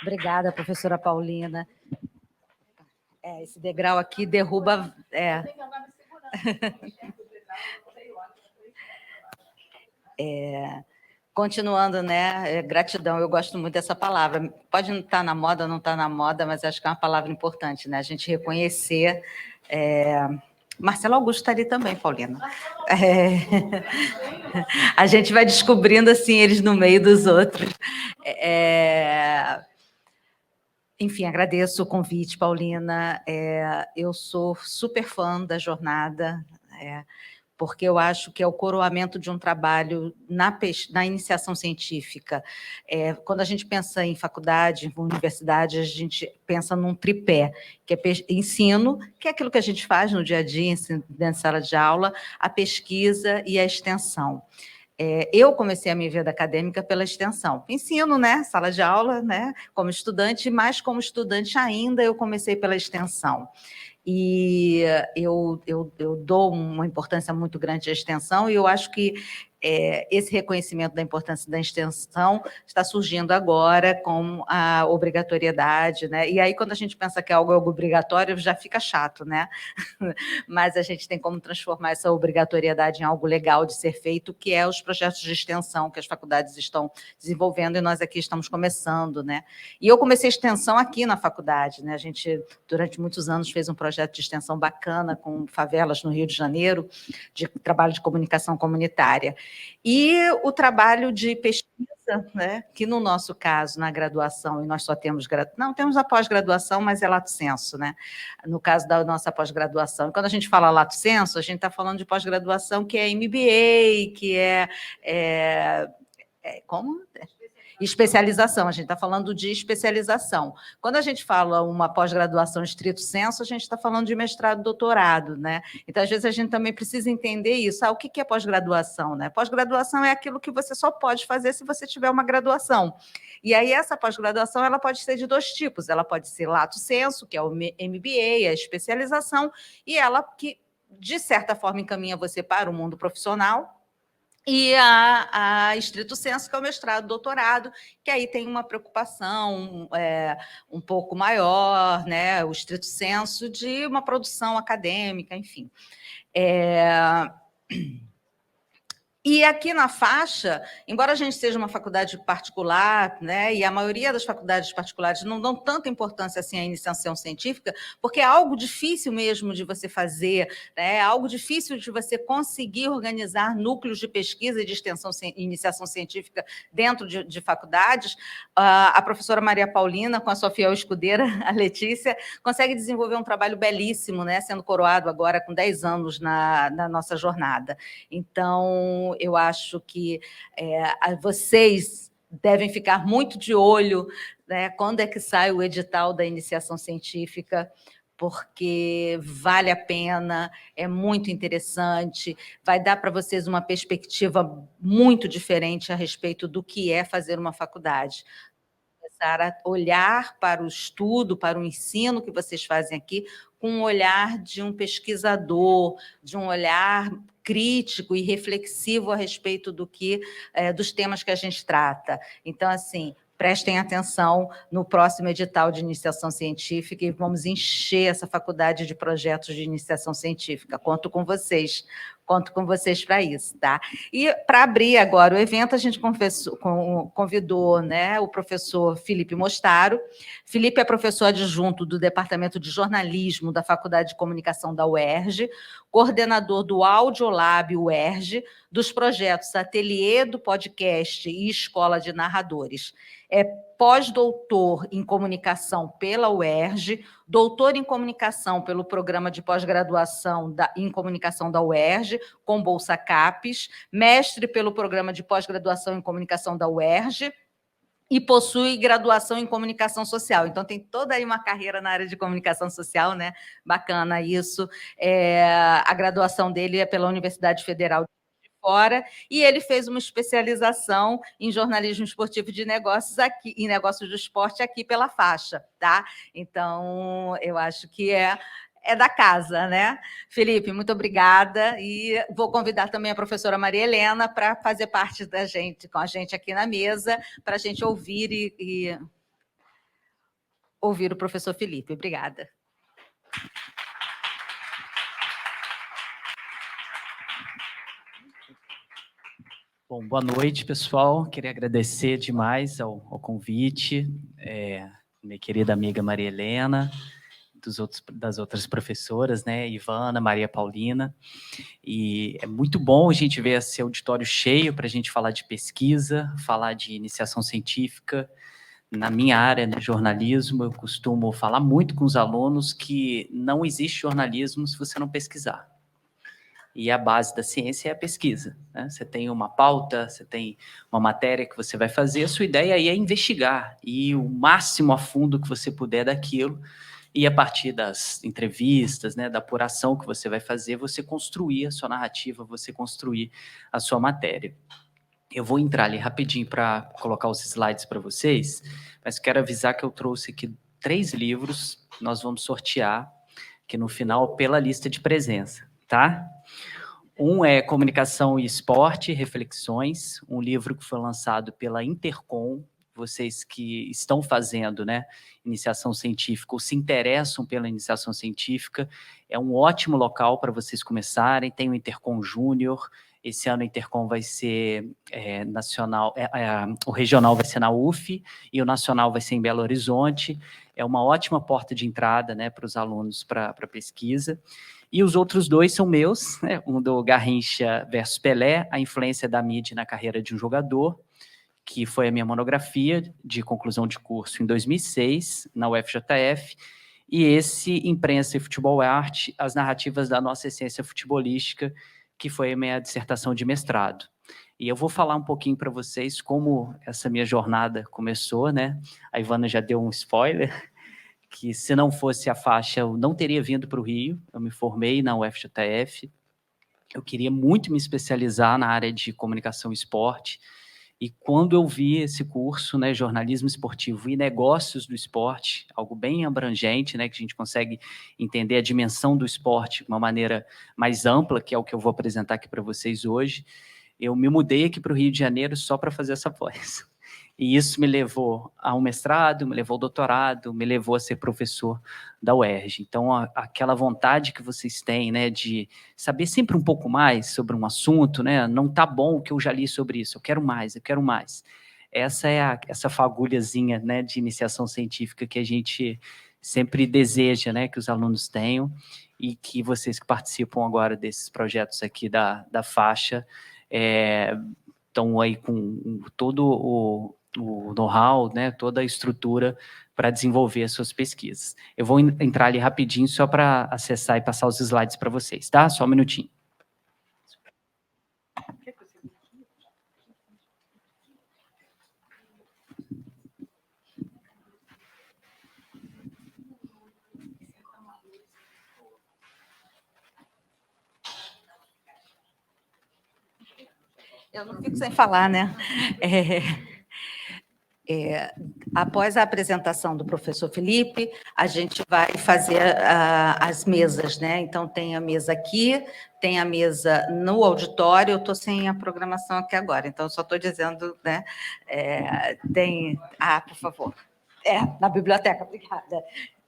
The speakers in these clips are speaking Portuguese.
Obrigada, professora Paulina. Esse degrau aqui derruba... Continuando, né? Gratidão, eu gosto muito dessa palavra. Pode não estar na moda, não estar na moda, mas acho que é uma palavra importante, né? A gente reconhecer... Marcelo Augusto está ali também, Paulina. A gente vai descobrindo assim eles no meio dos outros. Enfim, agradeço o convite, Paulina. Eu sou super fã da jornada, porque eu acho que é o coroamento de um trabalho na iniciação científica. Quando a gente pensa em faculdade, em universidade, a gente pensa num tripé, que é ensino, que é aquilo que a gente faz no dia a dia, dentro da sala de aula, a pesquisa e a extensão. Eu comecei a minha vida acadêmica pela extensão. Ensino, né? Sala de aula, né? Como estudante, mas como estudante ainda eu comecei pela extensão. E eu dou uma importância muito grande à extensão e eu acho que esse reconhecimento da importância da extensão está surgindo agora com a obrigatoriedade, né? E aí, quando a gente pensa que algo é obrigatório, já fica chato, né? Mas a gente tem como transformar essa obrigatoriedade em algo legal de ser feito, que é os projetos de extensão que as faculdades estão desenvolvendo e nós aqui estamos começando, né? E eu comecei a extensão aqui na faculdade, né? A gente, durante muitos anos, fez um projeto de extensão bacana com favelas no Rio de Janeiro, de trabalho de comunicação comunitária. E o trabalho de pesquisa, né, que no nosso caso, na graduação, e nós só temos... Não, temos a pós-graduação, mas é lato sensu, né? No caso da nossa pós-graduação. E quando a gente fala lato sensu, a gente está falando de pós-graduação que é MBA, que como? Especialização, a gente está falando de especialização. Quando a gente fala uma pós-graduação estrito sensu, a gente está falando de mestrado, doutorado, né? Então, às vezes, a gente também precisa entender isso. O que é pós-graduação, né? Pós-graduação é aquilo que você só pode fazer se você tiver uma graduação. E aí, essa pós-graduação, ela pode ser de dois tipos. Ela pode ser lato sensu, que é o MBA, a especialização, e ela que, de certa forma, encaminha você para o mundo profissional, e a estrito sensu, que é o mestrado, doutorado, que aí tem uma preocupação um pouco maior, né? O estrito sensu de uma produção acadêmica, enfim. E aqui na faixa, embora a gente seja uma faculdade particular, né, e a maioria das faculdades particulares não dão tanta importância assim à iniciação científica, porque é algo difícil mesmo de você fazer, né, é algo difícil de você conseguir organizar núcleos de pesquisa e de extensão e iniciação científica dentro de faculdades, a professora Maria Paulina, com a sua fiel escudeira, a Letícia, consegue desenvolver um trabalho belíssimo, né, sendo coroado agora com 10 anos na nossa jornada. Então, eu acho que vocês devem ficar muito de olho, né, quando é que sai o edital da iniciação científica, porque vale a pena, é muito interessante, vai dar para vocês uma perspectiva muito diferente a respeito do que é fazer uma faculdade. Começar a olhar para o estudo, para o ensino que vocês fazem aqui, com um olhar de um pesquisador, de um olhar crítico e reflexivo a respeito dos temas que a gente trata. Então, assim, prestem atenção no próximo edital de iniciação científica e vamos encher essa faculdade de projetos de iniciação científica. Conto com vocês para isso, tá? E para abrir agora o evento, a gente convidou, né, o professor Felipe Mostaro. Felipe é professor adjunto do Departamento de Jornalismo da Faculdade de Comunicação da UERJ, coordenador do Audiolab UERJ, dos projetos Ateliê do Podcast e Escola de Narradores. É pós-doutor em comunicação pela UERJ, doutor em comunicação pelo programa de pós-graduação em comunicação da UERJ, com Bolsa CAPES, mestre pelo programa de pós-graduação em comunicação da UERJ, e possui graduação em comunicação social. Então, tem toda aí uma carreira na área de comunicação social, né? Bacana isso. A graduação dele é pela Universidade Federal de Fora, e ele fez uma especialização em jornalismo esportivo de negócios aqui, em negócios do esporte aqui pela faixa, tá? Então, eu acho que é da casa, né? Felipe, muito obrigada, e vou convidar também a professora Maria Helena para fazer parte com a gente aqui na mesa, para a gente ouvir ouvir o professor Felipe. Obrigada. Bom, boa noite, pessoal. Queria agradecer demais ao convite, minha querida amiga Maria Helena, das outras professoras, né, Ivana, Maria Paulina, e é muito bom a gente ver esse auditório cheio para a gente falar de pesquisa, falar de iniciação científica. Na minha área, né, jornalismo, eu costumo falar muito com os alunos que não existe jornalismo se você não pesquisar. E a base da ciência é a pesquisa, né? Você tem uma pauta, você tem uma matéria que você vai fazer, a sua ideia aí é investigar, e o máximo a fundo que você puder daquilo, e a partir das entrevistas, né, da apuração que você vai fazer, você construir a sua narrativa, você construir a sua matéria. Eu vou entrar ali rapidinho para colocar os slides para vocês, mas quero avisar que eu trouxe aqui 3 livros, nós vamos sortear aqui no final pela lista de presença, tá? Um é Comunicação e Esporte, Reflexões, um livro que foi lançado pela Intercom. Vocês que estão fazendo, né, iniciação científica ou se interessam pela iniciação científica, é um ótimo local para vocês começarem. Tem o Intercom Júnior, esse ano o Intercom vai ser nacional, o regional vai ser na UF e o nacional vai ser em Belo Horizonte. É uma ótima porta de entrada, né, para os alunos para pesquisa. E os outros 2 são meus, né? Um do Garrincha versus Pelé, a influência da mídia na carreira de um jogador, que foi a minha monografia de conclusão de curso em 2006, na UFJF, e esse Imprensa e Futebol Arte, as narrativas da nossa essência futebolística, que foi a minha dissertação de mestrado. E eu vou falar um pouquinho para vocês como essa minha jornada começou, né? A Ivana já deu um spoiler, que se não fosse a faixa, eu não teria vindo para o Rio. Eu me formei na UFJF, eu queria muito me especializar na área de comunicação e esporte, e quando eu vi esse curso, né, jornalismo esportivo e negócios do esporte, algo bem abrangente, né, que a gente consegue entender a dimensão do esporte de uma maneira mais ampla, que é o que eu vou apresentar aqui para vocês hoje, eu me mudei aqui para o Rio de Janeiro só para fazer essa pós. E isso me levou a um mestrado, me levou ao doutorado, me levou a ser professor da UERJ. Então, aquela vontade que vocês têm, né, de saber sempre um pouco mais sobre um assunto, né, não tá bom o que eu já li sobre isso, eu quero mais, eu quero mais. Essa é essa fagulhazinha, né, de iniciação científica que a gente sempre deseja, né, que os alunos tenham, e que vocês que participam agora desses projetos aqui da faixa estão aí com todo o know-how, né, toda a estrutura para desenvolver as suas pesquisas. Eu vou entrar ali rapidinho só para acessar e passar os slides para vocês, tá? Só um minutinho. Eu não fico sem falar, né? Após a apresentação do professor Felipe, a gente vai fazer as mesas, né? Então, tem a mesa aqui, tem a mesa no auditório, eu estou sem a programação aqui agora, então, só estou dizendo, né? Por favor. Na biblioteca, obrigada.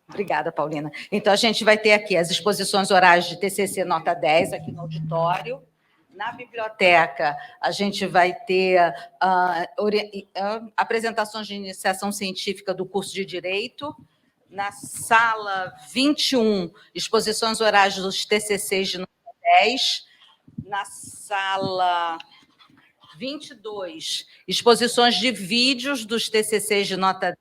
Obrigada, Paulina. Então, a gente vai ter aqui as exposições orais de TCC nota 10, aqui no auditório. Na biblioteca, a gente vai ter apresentações de iniciação científica do curso de Direito. Na sala 21, exposições orais dos TCCs de nota 10. Na sala 22, exposições de vídeos dos TCCs de nota 10.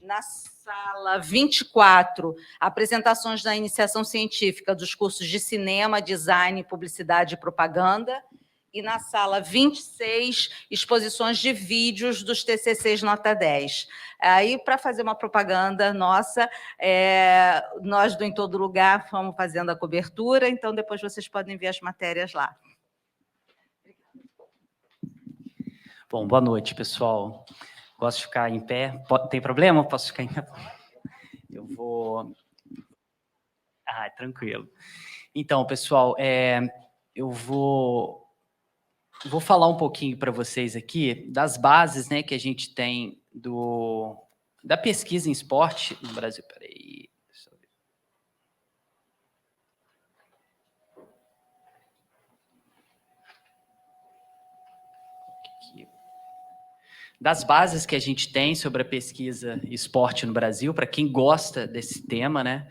Na sala 24, apresentações da iniciação científica dos cursos de cinema, design, publicidade e propaganda. E na sala 26, exposições de vídeos dos TCCs nota 10. Aí, para fazer uma propaganda nossa, nós do Em Todo Lugar vamos fazendo a cobertura, então depois vocês podem ver as matérias lá. Bom, boa noite, pessoal. Gosto de ficar em pé. Tem problema? Posso ficar em pé? Eu vou... tranquilo. Então, pessoal, eu vou falar um pouquinho para vocês aqui das bases, né, que a gente tem da pesquisa em esporte no Brasil. Peraí, deixa eu ver. Aqui. Das bases que a gente tem sobre a pesquisa esporte no Brasil, para quem gosta desse tema, né?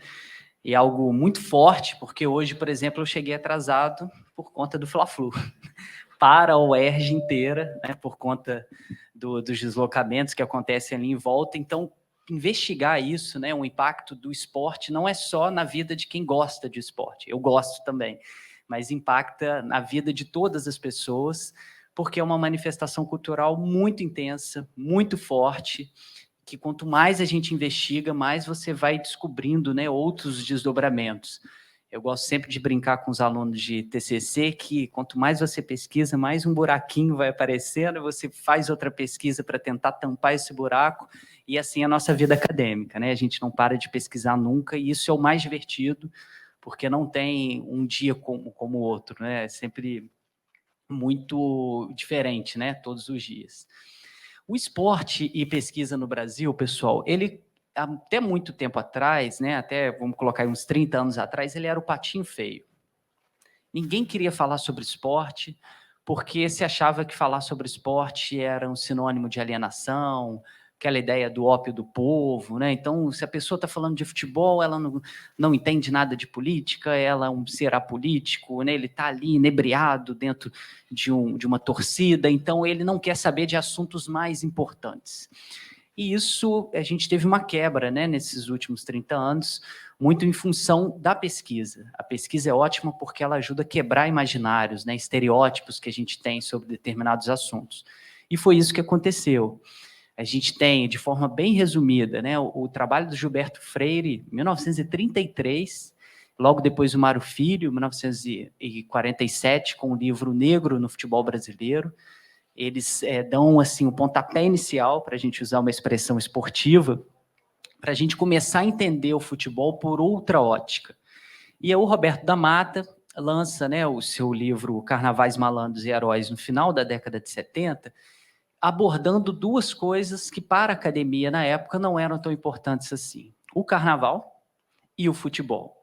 E é algo muito forte, porque hoje, por exemplo, eu cheguei atrasado por conta do Fla-Flu. Para a UERJ inteira, né, por conta dos deslocamentos que acontecem ali em volta. Então, investigar isso, né, o impacto do esporte, não é só na vida de quem gosta de esporte. Eu gosto também, mas impacta na vida de todas as pessoas, porque é uma manifestação cultural muito intensa, muito forte, que quanto mais a gente investiga, mais você vai descobrindo, né, outros desdobramentos. Eu gosto sempre de brincar com os alunos de TCC que quanto mais você pesquisa, mais um buraquinho vai aparecendo, você faz outra pesquisa para tentar tampar esse buraco, e assim é a nossa vida acadêmica, né? A gente não para de pesquisar nunca, e isso é o mais divertido, porque não tem um dia como o outro, né? É sempre muito diferente, né? Todos os dias. O esporte e pesquisa no Brasil, pessoal, ele até muito tempo atrás, né, até vamos colocar aí uns 30 anos atrás, ele era o patinho feio. Ninguém queria falar sobre esporte, porque se achava que falar sobre esporte era um sinônimo de alienação, aquela ideia do ópio do povo, né? Então, se a pessoa está falando de futebol, ela não entende nada de política, ela é um ser apolítico, né? Ele está ali inebriado dentro de uma torcida, então ele não quer saber de assuntos mais importantes. E isso, a gente teve uma quebra, né, nesses últimos 30 anos, muito em função da pesquisa. A pesquisa é ótima porque ela ajuda a quebrar imaginários, né, estereótipos que a gente tem sobre determinados assuntos. E foi isso que aconteceu. A gente tem, de forma bem resumida, né, o trabalho do Gilberto Freire, 1933, logo depois o Mário Filho, 1947, com o livro Negro no Futebol Brasileiro. Eles dão assim, um pontapé inicial, para a gente usar uma expressão esportiva, para a gente começar a entender o futebol por outra ótica. E aí o Roberto da Mata lança, né, o seu livro Carnavais, Malandros e Heróis no final da década de 70, abordando duas coisas que para a academia na época não eram tão importantes assim: o carnaval e o futebol.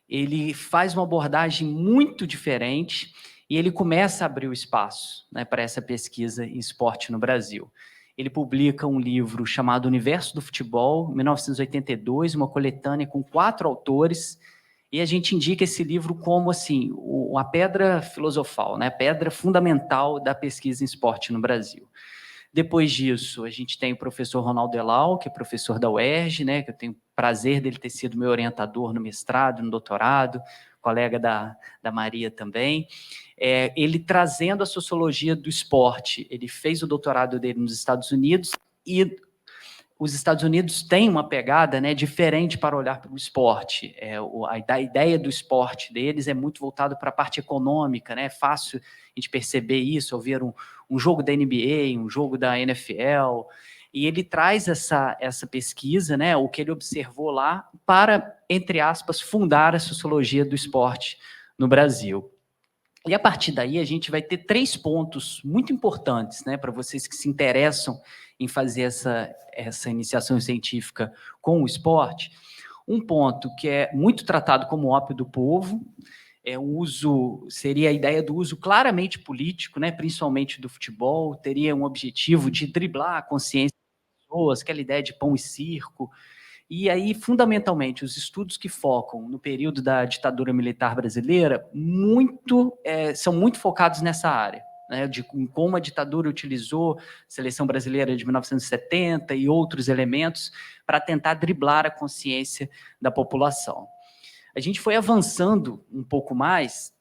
Ele faz uma abordagem muito diferente e ele começa a abrir o espaço, né, para essa pesquisa em esporte no Brasil. Ele publica um livro chamado Universo do Futebol, em 1982, uma coletânea com 4 autores, e a gente indica esse livro como assim, a pedra filosofal, né, a pedra fundamental da pesquisa em esporte no Brasil. Depois disso, a gente tem o professor Ronaldo Elal, que é professor da UERJ, né, que eu tenho o prazer dele ter sido meu orientador no mestrado, no doutorado, colega da Maria também. Ele trazendo a sociologia do esporte. Ele fez o doutorado dele nos Estados Unidos e os Estados Unidos têm uma pegada, né, diferente para olhar para o esporte. A ideia do esporte deles é muito voltado para a parte econômica, né? É fácil a gente perceber isso ao ver um jogo da NBA, um jogo da NFL, e ele traz essa pesquisa, né, o que ele observou lá, para, entre aspas, fundar a sociologia do esporte no Brasil. E a partir daí a gente vai ter 3 pontos muito importantes, né, para vocês que se interessam em fazer essa iniciação científica com o esporte. Um ponto que é muito tratado como ópio do povo, seria a ideia do uso claramente político, né, principalmente do futebol, teria um objetivo de driblar a consciência das pessoas, aquela ideia de pão e circo. E aí, fundamentalmente, os estudos que focam no período da ditadura militar brasileira são muito focados nessa área, né, de como a ditadura utilizou a seleção brasileira de 1970 e outros elementos para tentar driblar a consciência da população. A gente foi avançando um pouco mais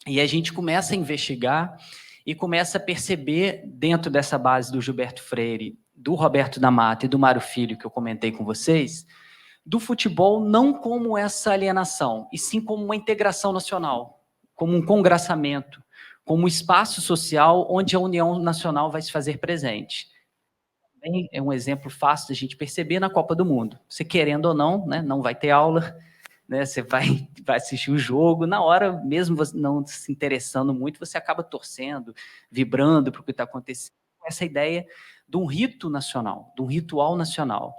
e a gente começa a investigar e começa a perceber, dentro dessa base do Gilberto Freire, do Roberto da Mata e do Mário Filho, que eu comentei com vocês, do futebol não como essa alienação, e sim como uma integração nacional, como um congraçamento, como um espaço social onde a união nacional vai se fazer presente. É um exemplo fácil da gente perceber na Copa do Mundo. Você querendo ou não, né, não vai ter aula, né, você vai assistir o jogo, na hora, mesmo você não se interessando muito, você acaba torcendo, vibrando para o que está acontecendo. Essa ideia de um rito nacional, de um ritual nacional,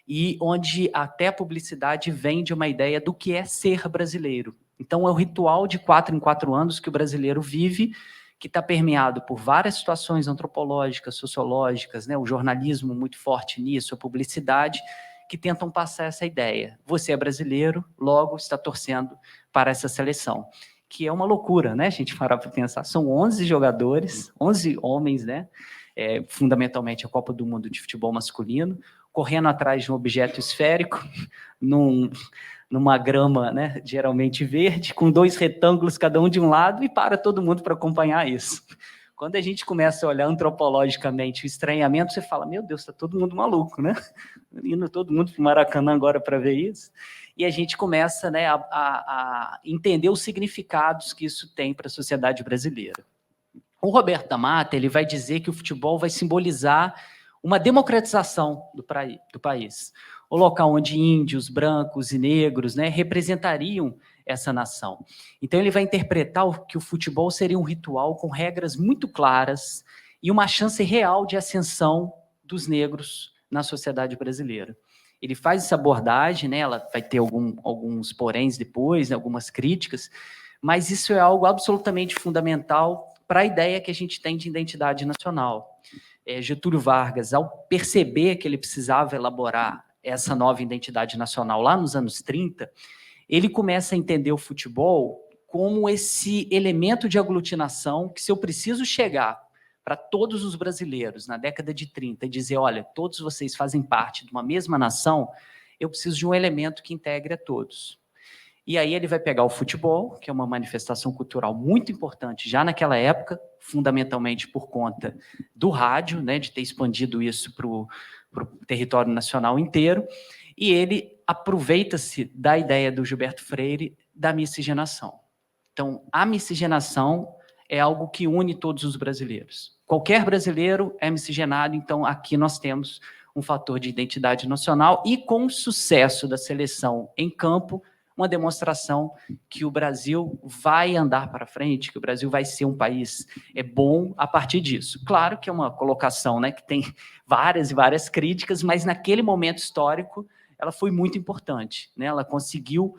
e onde até a publicidade vende uma ideia do que é ser brasileiro. Então, é o ritual de 4 em 4 anos que o brasileiro vive, que está permeado por várias situações antropológicas, sociológicas, né? O jornalismo muito forte nisso, a publicidade, que tentam passar essa ideia. Você é brasileiro, logo está torcendo para essa seleção. Que é uma loucura, né? A gente parar para pensar. São 11 jogadores, 11 homens, né? Fundamentalmente a Copa do Mundo de futebol masculino, correndo atrás de um objeto esférico, numa grama, né, geralmente verde, com 2 retângulos, cada um de um lado, e para todo mundo para acompanhar isso. Quando a gente começa a olhar antropologicamente o estranhamento, você fala, meu Deus, está todo mundo maluco, né? Indo todo mundo para o Maracanã agora para ver isso. E a gente começa, né, a entender os significados que isso tem para a sociedade brasileira. O Roberto da Mata, ele vai dizer que o futebol vai simbolizar uma democratização do país. O local onde índios, brancos e negros, né, representariam essa nação. Então, ele vai interpretar que o futebol seria um ritual com regras muito claras e uma chance real de ascensão dos negros na sociedade brasileira. Ele faz essa abordagem, né, ela vai ter alguns poréns depois, né, algumas críticas, mas isso é algo absolutamente fundamental para a ideia que a gente tem de identidade nacional. Getúlio Vargas, ao perceber que ele precisava elaborar essa nova identidade nacional lá nos anos 30, ele começa a entender o futebol como esse elemento de aglutinação que, se eu preciso chegar para todos os brasileiros na década de 30 e dizer, olha, todos vocês fazem parte de uma mesma nação, eu preciso de um elemento que integre a todos. E aí ele vai pegar o futebol, que é uma manifestação cultural muito importante já naquela época, fundamentalmente por conta do rádio, né, de ter expandido isso para o território nacional inteiro, e ele aproveita-se da ideia do Gilberto Freire da miscigenação. Então, a miscigenação é algo que une todos os brasileiros. Qualquer brasileiro é miscigenado, então aqui nós temos um fator de identidade nacional e, com o sucesso da seleção em campo, uma demonstração que o Brasil vai andar para frente, que o Brasil vai ser um país bom a partir disso. Claro que é uma colocação, né, que tem várias e várias críticas, mas naquele momento histórico ela foi muito importante, né? Ela conseguiu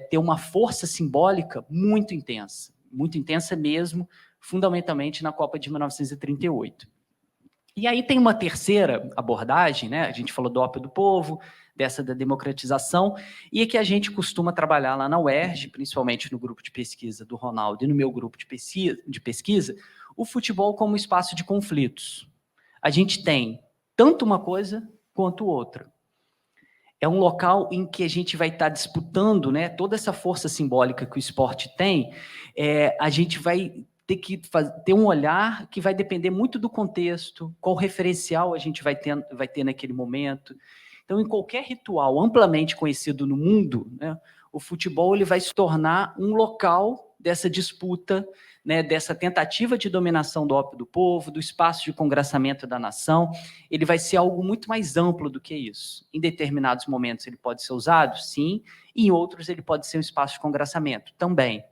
ter uma força simbólica muito intensa mesmo, fundamentalmente na Copa de 1938. E aí tem uma terceira abordagem, né? A gente falou do ópio do povo, dessa da democratização, e é que a gente costuma trabalhar lá na UERJ, principalmente no grupo de pesquisa do Ronaldo e no meu grupo de pesquisa, o futebol como espaço de conflitos. A gente tem tanto uma coisa quanto outra. É um local em que a gente vai estar disputando, né, toda essa força simbólica que o esporte tem, a gente vai ter que ter um olhar que vai depender muito do contexto, qual referencial a gente vai ter naquele momento. Então, em qualquer ritual amplamente conhecido no mundo, né, o futebol ele vai se tornar um local dessa disputa, né, dessa tentativa de dominação do ópio do povo, do espaço de congraçamento da nação. Ele vai ser algo muito mais amplo do que isso. Em determinados momentos ele pode ser usado, sim, e em outros ele pode ser um espaço de congraçamento, também.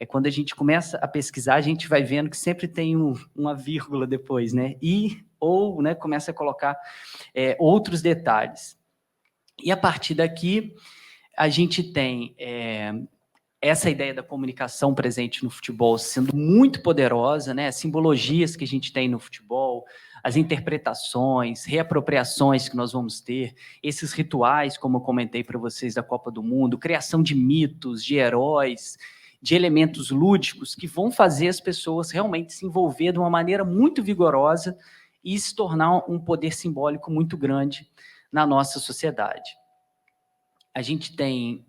Quando a gente começa a pesquisar, a gente vai vendo que sempre tem uma vírgula depois, né? Ou, né, começa a colocar outros detalhes. E a partir daqui, a gente tem essa ideia da comunicação presente no futebol sendo muito poderosa, né? As simbologias que a gente tem no futebol, as interpretações, reapropriações que nós vamos ter, esses rituais, como eu comentei para vocês, da Copa do Mundo, criação de mitos, de heróis, de elementos lúdicos que vão fazer as pessoas realmente se envolver de uma maneira muito vigorosa e se tornar um poder simbólico muito grande na nossa sociedade. A gente tem,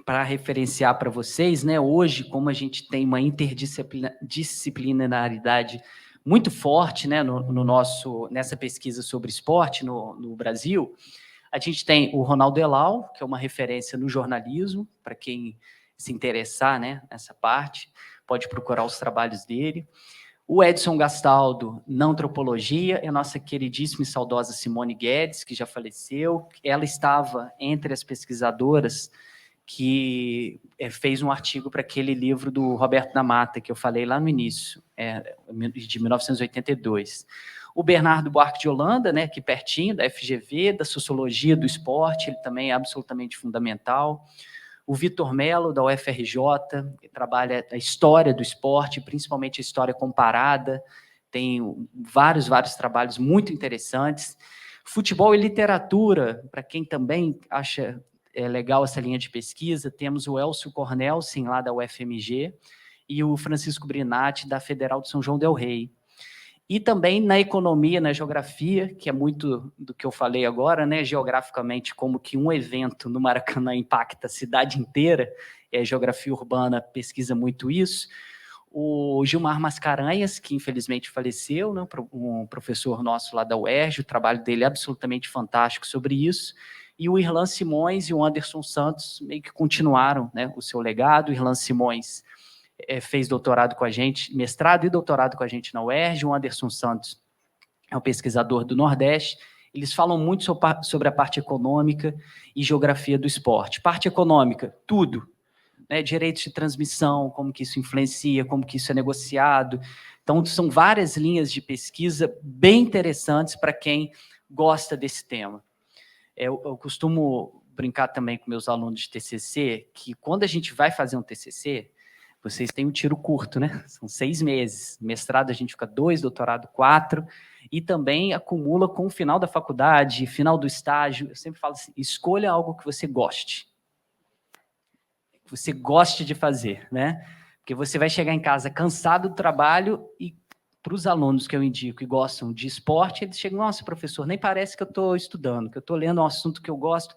para referenciar para vocês, né, hoje, como a gente tem uma interdisciplinaridade muito forte, né, nessa pesquisa sobre esporte no Brasil, a gente tem o Ronaldo Elal, que é uma referência no jornalismo, para quem se interessar, né, nessa parte, pode procurar os trabalhos dele. O Edson Gastaldo, na antropologia, é a nossa queridíssima e saudosa Simone Guedes, que já faleceu. Ela estava entre as pesquisadoras que fez um artigo para aquele livro do Roberto da Mata, que eu falei lá no início, de 1982. O Bernardo Buarque de Holanda, né, aqui pertinho, da FGV, da Sociologia do Esporte, ele também é absolutamente fundamental. O Vitor Mello, da UFRJ, que trabalha a história do esporte, principalmente a história comparada, tem vários trabalhos muito interessantes. Futebol e literatura, para quem também acha legal essa linha de pesquisa, temos o Elcio Cornelsen, lá da UFMG, e o Francisco Brinatti, da Federal de São João del Rei. E também na economia, na geografia, que é muito do que eu falei agora, né? Geograficamente, como que um evento no Maracanã impacta a cidade inteira, a geografia urbana pesquisa muito isso. O Gilmar Mascarenhas, que infelizmente faleceu, né? Um professor nosso lá da UERJ, o trabalho dele é absolutamente fantástico sobre isso. E o Irlan Simões e o Anderson Santos meio que continuaram, né, o seu legado. O Irlan Simões fez doutorado com a gente, mestrado e doutorado com a gente na UERJ, o Anderson Santos é um pesquisador do Nordeste. Eles falam muito sobre a parte econômica e geografia do esporte. Parte econômica, tudo, né? Direitos de transmissão, como que isso influencia, como que isso é negociado. Então, são várias linhas de pesquisa bem interessantes para quem gosta desse tema. Eu costumo brincar também com meus alunos de TCC, que quando a gente vai fazer um TCC, vocês têm um tiro curto, né? São 6 meses. Mestrado a gente fica 2, doutorado 4, e também acumula com o final da faculdade, final do estágio. Eu sempre falo assim, escolha algo que você goste. Que você goste de fazer, né? Porque você vai chegar em casa cansado do trabalho e para os alunos que eu indico que gostam de esporte, eles chegam, nossa, professor, nem parece que eu estou estudando, que eu estou lendo um assunto que eu gosto.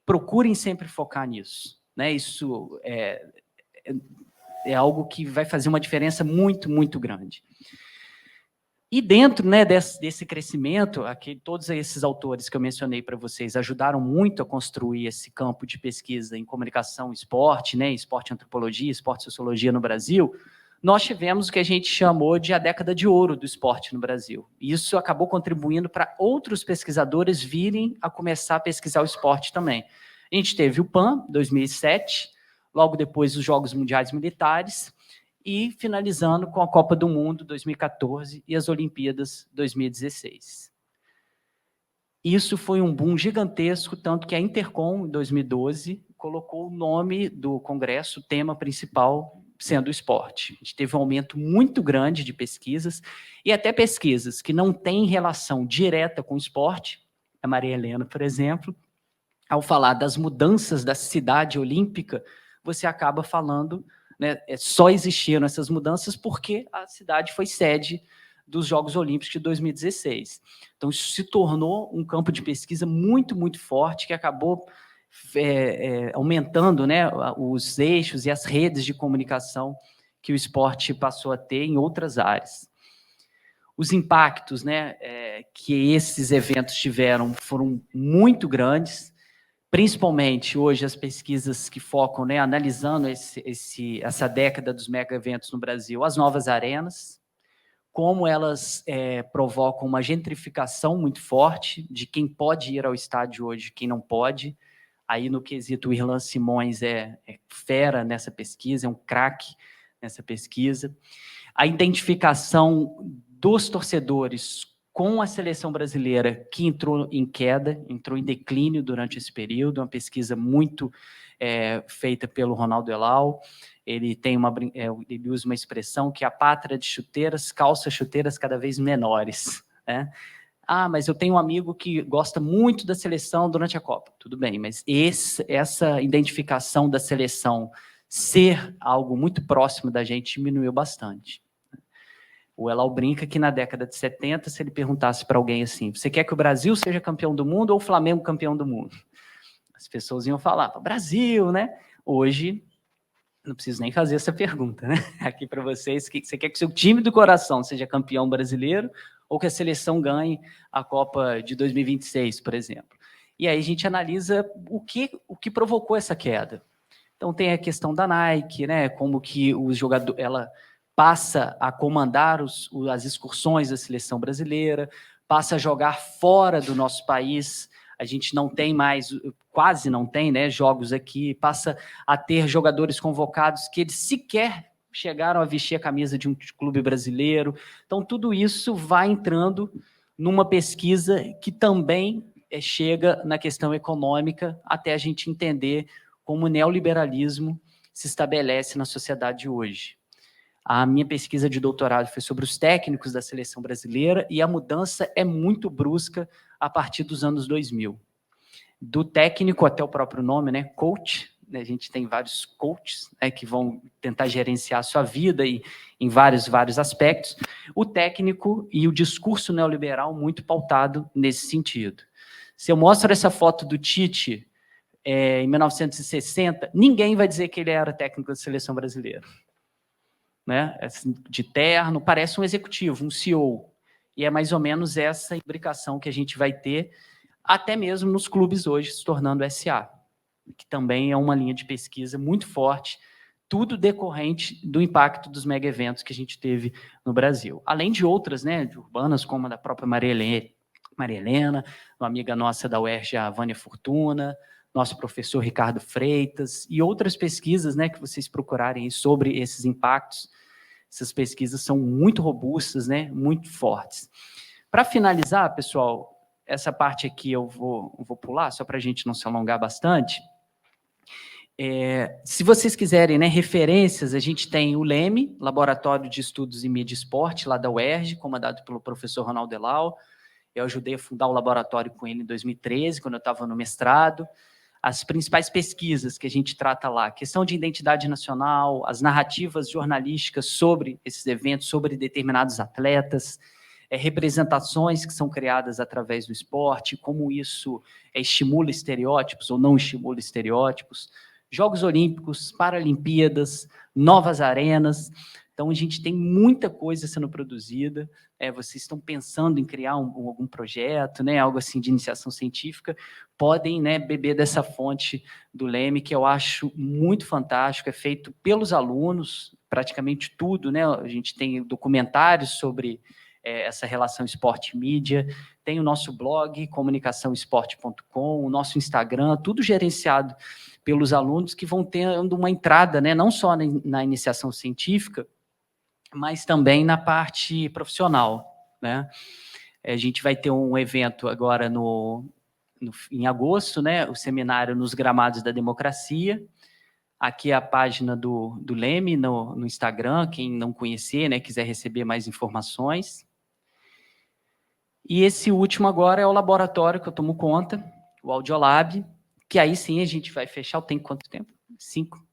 Procurem sempre focar nisso, né? Isso é algo que vai fazer uma diferença muito, muito grande. E dentro, né, desse crescimento, aqui, todos esses autores que eu mencionei para vocês ajudaram muito a construir esse campo de pesquisa em comunicação e esporte, né, esporte e antropologia, esporte e sociologia no Brasil. Nós tivemos o que a gente chamou de a década de ouro do esporte no Brasil. E isso acabou contribuindo para outros pesquisadores virem a começar a pesquisar o esporte também. A gente teve o PAN, 2007, logo depois os Jogos Mundiais Militares, e finalizando com a Copa do Mundo 2014 e as Olimpíadas 2016. Isso foi um boom gigantesco, tanto que a Intercom, em 2012, colocou o nome do congresso, o tema principal sendo o esporte. A gente teve um aumento muito grande de pesquisas, e até pesquisas que não têm relação direta com o esporte. A Maria Helena, por exemplo, ao falar das mudanças da cidade olímpica, você acaba falando, né, só existiram essas mudanças porque a cidade foi sede dos Jogos Olímpicos de 2016. Então, isso se tornou um campo de pesquisa muito, muito forte, que acabou aumentando, né, os eixos e as redes de comunicação que o esporte passou a ter em outras áreas. Os impactos, né, que esses eventos tiveram foram muito grandes, principalmente hoje as pesquisas que focam, né, analisando essa década dos mega-eventos no Brasil, as novas arenas, como elas provocam uma gentrificação muito forte de quem pode ir ao estádio hoje e quem não pode. Aí, no quesito, o Irlan Simões é fera nessa pesquisa, é um craque nessa pesquisa. A identificação dos torcedores com a seleção brasileira, que entrou em queda, entrou em declínio durante esse período, uma pesquisa muito feita pelo Ronaldo Elal. Ele ele usa uma expressão que é a pátria de chuteiras calça chuteiras cada vez menores, né? Ah, mas eu tenho um amigo que gosta muito da seleção durante a Copa. Tudo bem, mas essa identificação da seleção ser algo muito próximo da gente diminuiu bastante. O Elal brinca que na década de 70, se ele perguntasse para alguém assim, você quer que o Brasil seja campeão do mundo ou o Flamengo campeão do mundo? As pessoas iam falar, Brasil, né? Hoje, não preciso nem fazer essa pergunta, né? Aqui para vocês, você quer que o seu time do coração seja campeão brasileiro ou que a seleção ganhe a Copa de 2026, por exemplo? E aí a gente analisa o que provocou essa queda. Então tem a questão da Nike, né? Como que ela passa a comandar as excursões da seleção brasileira, passa a jogar fora do nosso país. A gente não tem mais, quase não tem, né, jogos aqui, passa a ter jogadores convocados que eles sequer chegaram a vestir a camisa de um clube brasileiro. Então, tudo isso vai entrando numa pesquisa que também chega na questão econômica, até a gente entender como o neoliberalismo se estabelece na sociedade hoje. A minha pesquisa de doutorado foi sobre os técnicos da seleção brasileira e a mudança é muito brusca a partir dos anos 2000. Do técnico até o próprio nome, né, coach, né, a gente tem vários coaches, né, que vão tentar gerenciar a sua vida e, em vários aspectos. O técnico e o discurso neoliberal muito pautado nesse sentido. Se eu mostro essa foto do Tite em 1960, ninguém vai dizer que ele era técnico da seleção brasileira. Né? De terno, parece um executivo, um CEO. E é mais ou menos essa imbricação que a gente vai ter, até mesmo nos clubes hoje, se tornando SA, que também é uma linha de pesquisa muito forte, tudo decorrente do impacto dos mega-eventos que a gente teve no Brasil. Além de outras, né, de urbanas, como a da própria Maria Helena, uma amiga nossa da UERJ, a Vânia Fortuna, nosso professor Ricardo Freitas, e outras pesquisas, né, que vocês procurarem sobre esses impactos. Essas pesquisas são muito robustas, né, muito fortes. Para finalizar, pessoal, essa parte aqui eu vou pular, só para a gente não se alongar bastante. Se vocês quiserem, né, referências, a gente tem o LEME, Laboratório de Estudos em Mídia e Esporte, lá da UERJ, comandado pelo professor Ronaldo Elau. Eu ajudei a fundar o laboratório com ele em 2013, quando eu estava no mestrado. As principais pesquisas que a gente trata lá, questão de identidade nacional, as narrativas jornalísticas sobre esses eventos, sobre determinados atletas, representações que são criadas através do esporte, como isso estimula estereótipos ou não estimula estereótipos, Jogos Olímpicos, Paralimpíadas, novas arenas. Então, a gente tem muita coisa sendo produzida, vocês estão pensando em criar algum projeto, né, algo assim de iniciação científica, podem, né, beber dessa fonte do LEME, que eu acho muito fantástico, é feito pelos alunos, praticamente tudo, né, a gente tem documentários sobre essa relação esporte-mídia, tem o nosso blog, comunicaçãoesporte.com, o nosso Instagram, tudo gerenciado pelos alunos que vão tendo uma entrada, né, não só na iniciação científica, mas também na parte profissional, né? A gente vai ter um evento agora em agosto, né? O seminário nos Gramados da Democracia. Aqui é a página do LEME no Instagram, quem não conhecer, né, quiser receber mais informações. E esse último agora é o laboratório que eu tomo conta, o Audiolab, que aí sim a gente vai fechar. Tem quanto tempo? 5,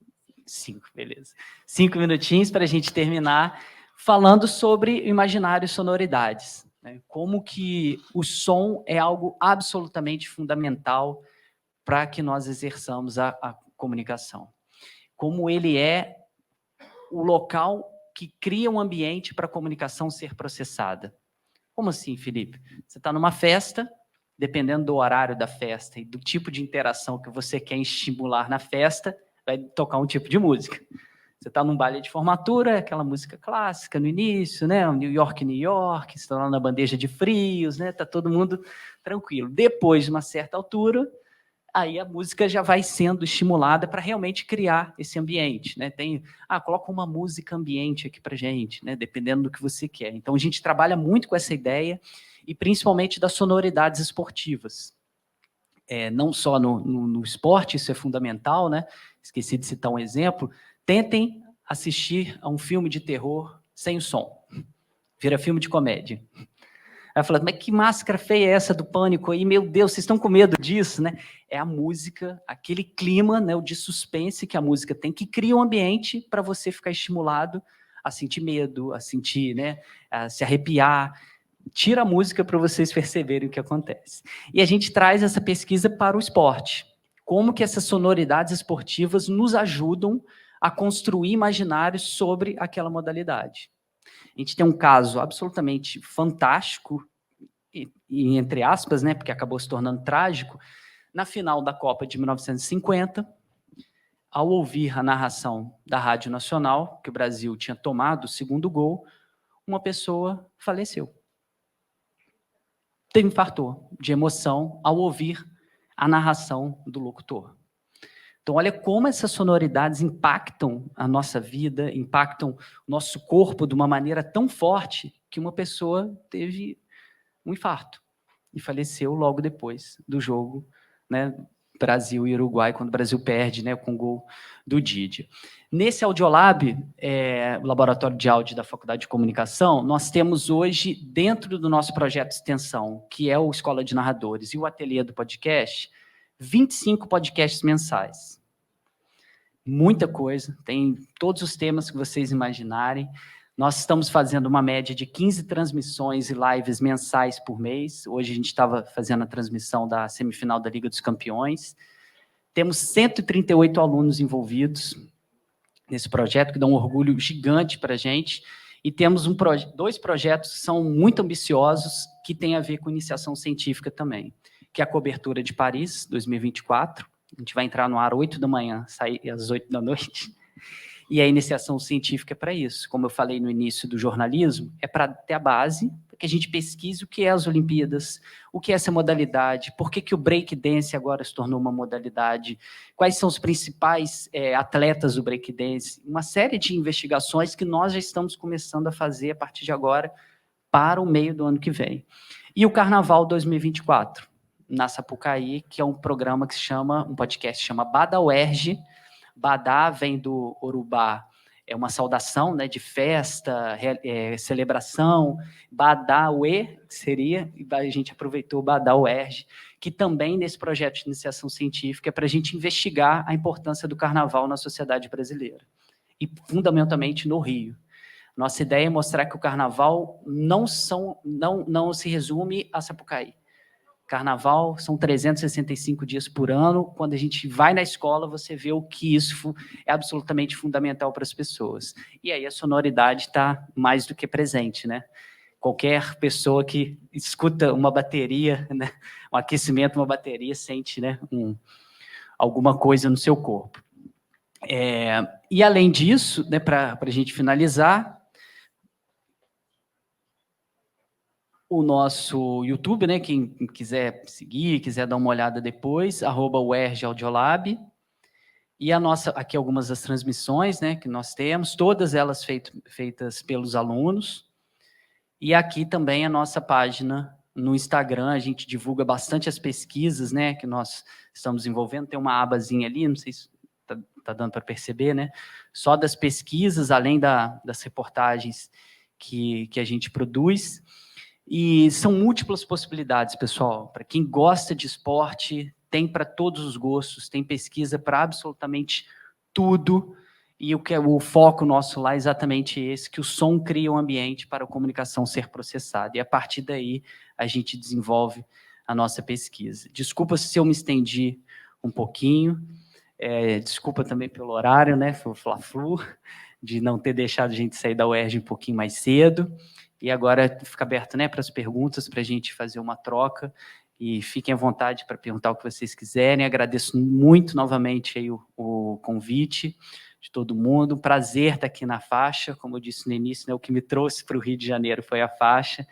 beleza. 5 minutinhos para a gente terminar falando sobre imaginário e sonoridades. Né? Como que o som é algo absolutamente fundamental para que nós exerçamos a comunicação. Como ele é o local que cria um ambiente para a comunicação ser processada. Como assim, Felipe? Você está numa festa, dependendo do horário da festa e do tipo de interação que você quer estimular na festa, vai tocar um tipo de música. Você está num baile de formatura, aquela música clássica no início, né? O New York, New York, você está lá na bandeja de frios, né? Está todo mundo tranquilo. Depois de uma certa altura, aí a música já vai sendo estimulada para realmente criar esse ambiente, né? Coloca uma música ambiente aqui para gente, né? Dependendo do que você quer. Então a gente trabalha muito com essa ideia e principalmente das sonoridades esportivas. Não só no esporte, isso é fundamental, né? Esqueci de citar um exemplo. Tentem assistir a um filme de terror sem o som. Vira filme de comédia. Aí fala, mas que máscara feia é essa do Pânico aí? Meu Deus, vocês estão com medo disso, né? É a música, aquele clima, né, o de suspense que a música tem, que cria um ambiente para você ficar estimulado a sentir medo, a sentir, né, a se arrepiar. Tira a música para vocês perceberem o que acontece. E a gente traz essa pesquisa para o esporte. Como que essas sonoridades esportivas nos ajudam a construir imaginários sobre aquela modalidade. A gente tem um caso absolutamente fantástico, e entre aspas, né, porque acabou se tornando trágico, na final da Copa de 1950, ao ouvir a narração da Rádio Nacional, que o Brasil tinha tomado o segundo gol, uma pessoa faleceu. Infartou de emoção ao ouvir a narração do locutor. Então, olha como essas sonoridades impactam a nossa vida, impactam o nosso corpo de uma maneira tão forte que uma pessoa teve um infarto e faleceu logo depois do jogo, né, Brasil e Uruguai, quando o Brasil perde, né, com o gol do Didier. Nesse Audiolab, o laboratório de áudio da Faculdade de Comunicação, nós temos hoje, dentro do nosso projeto de extensão, que é o Escola de Narradores e o Ateliê do Podcast, 25 podcasts mensais. Muita coisa, tem todos os temas que vocês imaginarem. Nós estamos fazendo uma média de 15 transmissões e lives mensais por mês. Hoje a gente estava fazendo a transmissão da semifinal da Liga dos Campeões. Temos 138 alunos envolvidos nesse projeto, que dá um orgulho gigante para a gente. E temos dois projetos que são muito ambiciosos, que têm a ver com iniciação científica também, que é a Cobertura de Paris, 2024. A gente vai entrar no ar 8 da manhã, sair às 8 da noite. E a iniciação científica é para isso. Como eu falei no início do jornalismo, é para ter a base, para que a gente pesquise o que é as Olimpíadas, o que é essa modalidade, por que o breakdance agora se tornou uma modalidade, quais são os principais atletas do breakdance, uma série de investigações que nós já estamos começando a fazer a partir de agora para o meio do ano que vem. E o Carnaval 2024, na Sapucaí, que é um programa que se chama, um podcast que chama Bada UERJ. Badá vem do Urubá, é uma saudação, né, de festa, celebração. Badauê seria, e a gente aproveitou Badá UERJ, que também nesse projeto de iniciação científica é para a gente investigar a importância do carnaval na sociedade brasileira, e fundamentalmente no Rio. Nossa ideia é mostrar que o carnaval não se resume a Sapucaí. Carnaval são 365 dias por ano. Quando a gente vai na escola, você vê o que isso é absolutamente fundamental para as pessoas. E aí a sonoridade está mais do que presente, né? Qualquer pessoa que escuta uma bateria, né, um aquecimento, uma bateria, sente, né, alguma coisa no seu corpo. E além disso, né, para a gente finalizar, o nosso YouTube, né? Quem quiser seguir, quiser dar uma olhada depois, @UERJ Audiolab. E aqui algumas das transmissões, né, que nós temos, todas elas feitas pelos alunos. E aqui também a nossa página no Instagram, a gente divulga bastante as pesquisas, né, que nós estamos envolvendo. Tem uma abazinha ali, não sei se tá dando para perceber, né? Só das pesquisas, além das reportagens que a gente produz. E são múltiplas possibilidades, pessoal. Para quem gosta de esporte, tem para todos os gostos, tem pesquisa para absolutamente tudo. E o foco nosso lá é exatamente esse, que o som cria um ambiente para a comunicação ser processada. E a partir daí, a gente desenvolve a nossa pesquisa. Desculpa se eu me estendi um pouquinho. Desculpa também pelo horário, né? Foi o Fla-Flu, de não ter deixado a gente sair da UERJ um pouquinho mais cedo. E agora fica aberto, né, para as perguntas, para a gente fazer uma troca. E fiquem à vontade para perguntar o que vocês quiserem. Agradeço muito novamente aí o convite de todo mundo. Prazer estar aqui na faixa. Como eu disse no início, né, o que me trouxe para o Rio de Janeiro foi a faixa.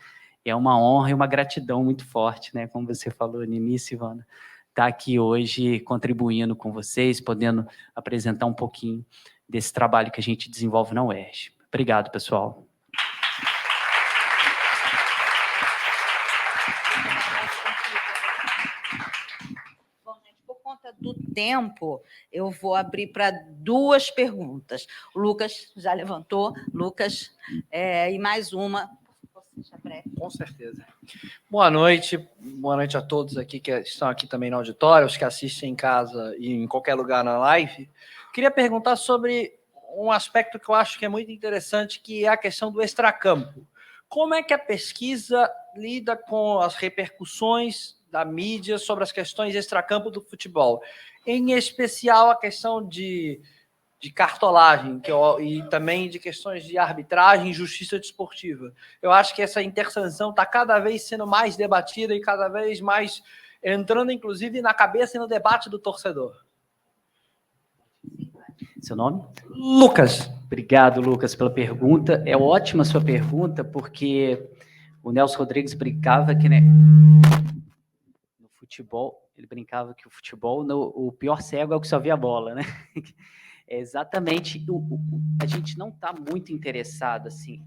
E é uma honra e uma gratidão muito forte, né, como você falou no início, Ivana, estar aqui hoje contribuindo com vocês, podendo apresentar um pouquinho desse trabalho que a gente desenvolve na UERJ. Obrigado, pessoal. Do tempo, eu vou abrir para 2 perguntas. O Lucas já levantou, Lucas, e mais uma. Com certeza. Boa noite a todos aqui que estão aqui também no auditório, os que assistem em casa e em qualquer lugar na live. Queria perguntar sobre um aspecto que eu acho que é muito interessante, que é a questão do extracampo. Como é que a pesquisa lida com as repercussões da mídia sobre as questões extracampo do futebol? Em especial a questão de cartolagem e também de questões de arbitragem e justiça desportiva. Eu acho que essa interseção está cada vez sendo mais debatida e cada vez mais entrando, inclusive, na cabeça e no debate do torcedor. Seu nome? Lucas. Obrigado, Lucas, pela pergunta. É ótima a sua pergunta, porque o Nelson Rodrigues brincava que, né, no futebol, ele brincava que o futebol, o pior cego é o que só vê a bola, né? É exatamente, a gente não está muito interessado, assim,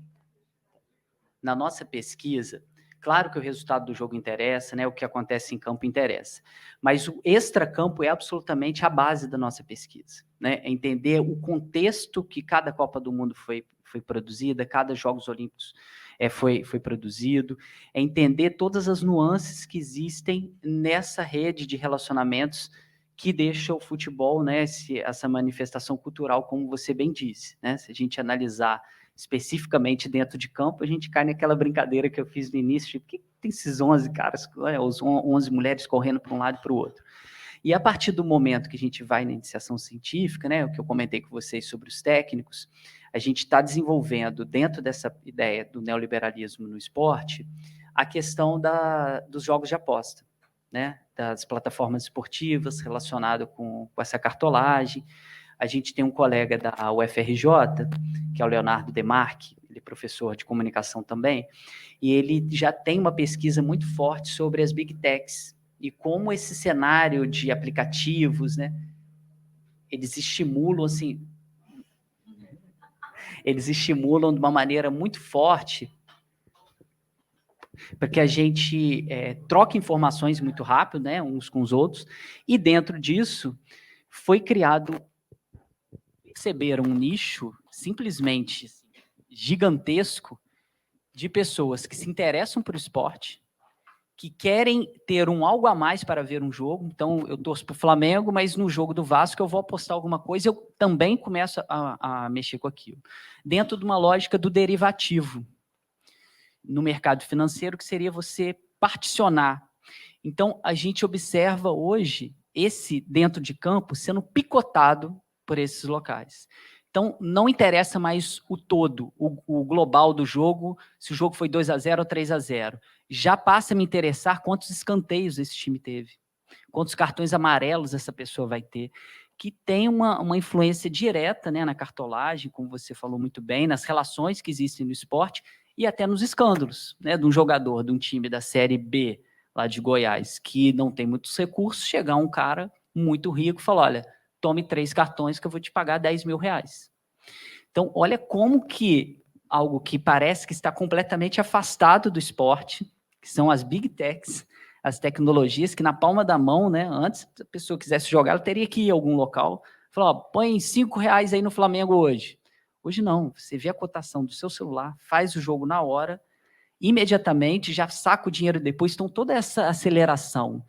na nossa pesquisa, Claro que o resultado do jogo interessa, né? O que acontece em campo interessa. Mas o extracampo é absolutamente a base da nossa pesquisa, né? É entender o contexto que cada Copa do Mundo foi produzida, cada Jogos Olímpicos foi produzido, é entender todas as nuances que existem nessa rede de relacionamentos que deixa o futebol, né, essa manifestação cultural, como você bem disse, né? Se a gente analisar especificamente dentro de campo, a gente cai naquela brincadeira que eu fiz no início, por que tem esses 11 caras, 11 mulheres correndo para um lado e para o outro? E a partir do momento que a gente vai na iniciação científica, né, o que eu comentei com vocês sobre os técnicos, a gente está desenvolvendo, dentro dessa ideia do neoliberalismo no esporte, a questão dos jogos de aposta, né, das plataformas esportivas relacionado com essa cartolagem. A gente tem um colega da UFRJ, que é o Leonardo Demarque, ele é professor de comunicação também, e ele já tem uma pesquisa muito forte sobre as Big Techs e como esse cenário de aplicativos, né, eles estimulam de uma maneira muito forte para que a gente troque informações muito rápido, né, uns com os outros, e dentro disso foi criado, perceberam um nicho simplesmente gigantesco de pessoas que se interessam por esporte, que querem ter algo a mais para ver um jogo. Então, eu torço para o Flamengo, mas no jogo do Vasco eu vou apostar alguma coisa, eu também começo a mexer com aquilo. Dentro de uma lógica do derivativo no mercado financeiro, que seria você particionar. Então, a gente observa hoje esse dentro de campo sendo picotado por esses locais. Então, não interessa mais o todo, o global do jogo, se o jogo foi 2-0 ou 3-0. Já passa a me interessar quantos escanteios esse time teve, quantos cartões amarelos essa pessoa vai ter, que tem uma influência direta, né, na cartolagem, como você falou muito bem, nas relações que existem no esporte e até nos escândalos, né, de um jogador de um time da Série B, lá de Goiás, que não tem muitos recursos, chegar um cara muito rico e falar, olha, tome 3 cartões que eu vou te pagar 10 mil reais. Então, olha como que algo que parece que está completamente afastado do esporte, que são as Big Techs, as tecnologias que na palma da mão, né, antes, se a pessoa quisesse jogar, ela teria que ir a algum local, falar, ó, põe 5 reais aí no Flamengo hoje. Hoje não, você vê a cotação do seu celular, faz o jogo na hora, imediatamente, já saca o dinheiro depois. Então, toda essa aceleração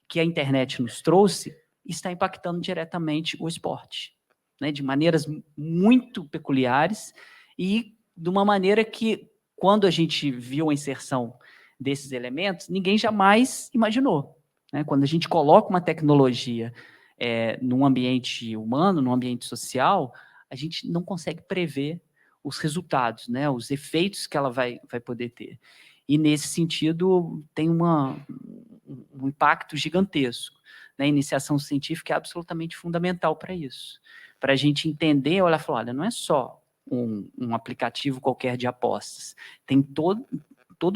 que a internet nos trouxe está impactando diretamente o esporte, né, de maneiras muito peculiares e de uma maneira que, quando a gente viu a inserção desses elementos, ninguém jamais imaginou, né? Quando a gente coloca uma tecnologia num ambiente humano, num ambiente social, a gente não consegue prever os resultados, né, os efeitos que ela vai poder ter. E, nesse sentido, tem um impacto gigantesco. Né? A iniciação científica é absolutamente fundamental para isso. Para a gente entender, olha, não é só um aplicativo qualquer de apostas. Tem toda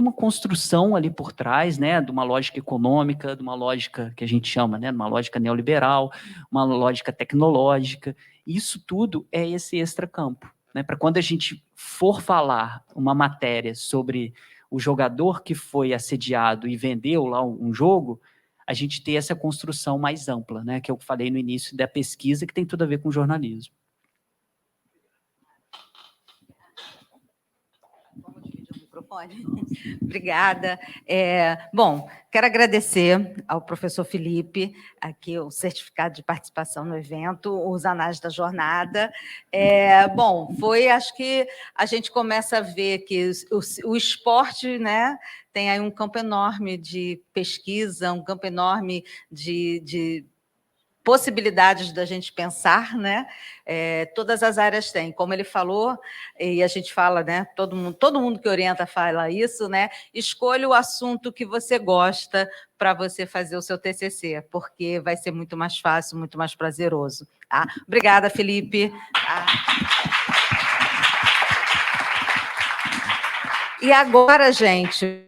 uma construção ali por trás, né, de uma lógica econômica, de uma lógica que a gente chama, né, de uma lógica neoliberal, uma lógica tecnológica. Isso tudo é esse extracampo. Né, para quando a gente for falar uma matéria sobre o jogador que foi assediado e vendeu lá um jogo, a gente ter essa construção mais ampla, né, que eu falei no início da pesquisa, que tem tudo a ver com jornalismo. Obrigada. Bom, quero agradecer ao professor Felipe, aqui o certificado de participação no evento, os anais da jornada. Bom, acho que a gente começa a ver que o esporte, né, tem aí um campo enorme de pesquisa, um campo enorme de possibilidades da gente pensar, né? Todas as áreas têm, como ele falou, e a gente fala, né? Todo mundo que orienta fala isso, né? Escolha o assunto que você gosta para você fazer o seu TCC, porque vai ser muito mais fácil, muito mais prazeroso. Tá? Obrigada, Felipe. E agora, gente...